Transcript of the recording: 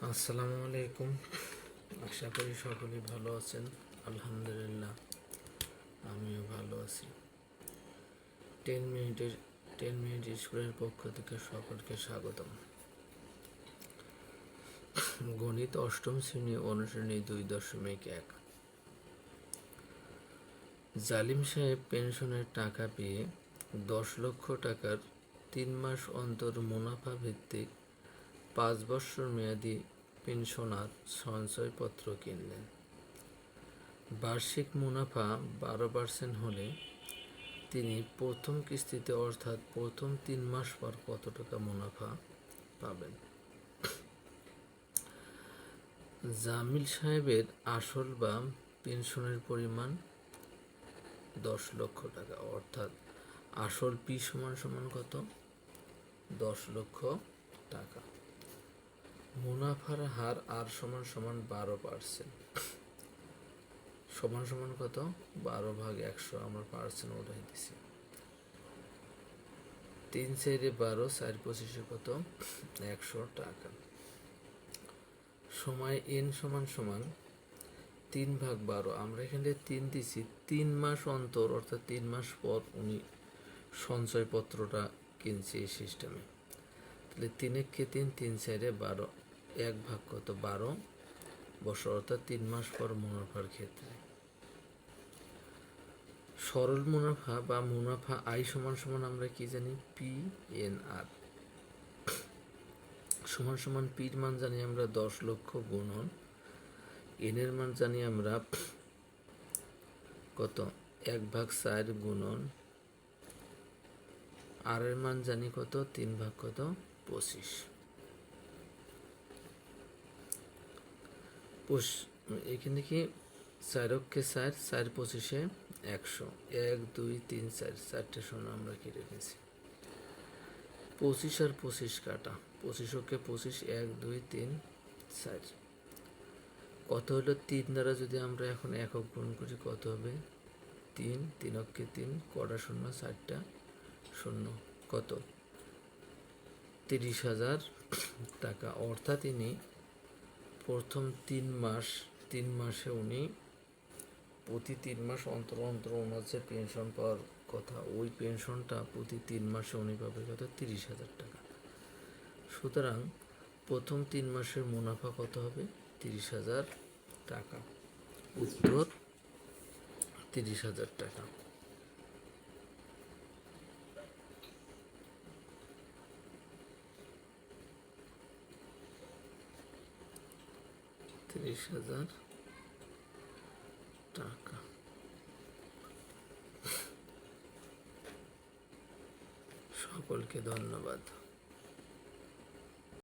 আসসালামু আলাইকুম। আশা করি সকলে ভালো আছেন। আলহামদুলিল্লাহ, আমিও ভালো আছি। 10 মিনিট স্কুলের পক্ষ থেকে সকলকে স্বাগতম। গণিত অষ্টম শ্রেণী অনুশ্রেণী 2.1। জালিম সাহেব পেনশনের টাকা পেয়ে 10 লক্ষ টাকার 3 মাস অন্তর মুনাফা ভিত্তিক 5 বছর মেয়াদী পেনশনার সঞ্চয়পত্র কিনলেন। বার্ষিক মুনাফা 12% হলে তিনি প্রথম কিস্তিতে অর্থাৎ প্রথম 3 মাস পর কত টাকা মুনাফা পাবেন? জামিল সাহেবের আসল বা পেনশনের পরিমাণ 10 লক্ষ টাকা, অর্থাৎ আসল পি সমান সমান কত? 10 লক্ষ টাকা। মুনাফার হার আর সমান সমান 12%, সমান সমান কত? 12/100। আমরা পার্সেন্ট উঠাই দিছি। 3×4=12, 4×25 কত? 100 টাকা। সময় n সমান সমান 3/12। আমরা এখানে 3 দিছি 3 মাস অন্তর, অর্থাৎ 3 মাস পর উনি সঞ্চয়পত্রটা কিনছে এই সিস্টেমে। তাহলে 3×3, 3×4=12, 1/, কত? 12 বছর, অর্থাৎ 3 মাস পর মুনাফার ক্ষেত্রে। সরল মুনাফা বা মুনাফা আয় সমান সমান আমরা কি জানি? PNR সমান সমান পির মান জানি আমরা 10 লক্ষ গুণন n এর মান জানি আমরা কত? 1/4 গুণন r এর মান জানি কত? 3/, কত? 25। এখানে কি 4×4, 4×25 100, 1 2 3 4, 4টে শূন্য আমরা কেটে নিয়েছি। 25 আর 25 কাটা, 25×25 1 2 3 4। কত হলো? 3 দ্বারা যদি আমরা এখন একক গুণ করি কত হবে? 3, 3×3, কটা শূন্য? 4টা শূন্য, কত? 30,000 টাকা। অর্থাৎ ইনি প্রথম 3 মাসে উনি প্রতি 3 মাস অন্তর অন্তর ওনার যে পেনশন পাওয়ার কথা, ওই পেনশনটা প্রতি 3 মাসে উনি পাবে কত? 30,000 টাকা। সুতরাং প্রথম 3 মাসের মুনাফা কত হবে? 30,000 টাকা। উত্তর 30,000 টাকা। 30,000 টাকা। সকলকে ধন্যবাদ।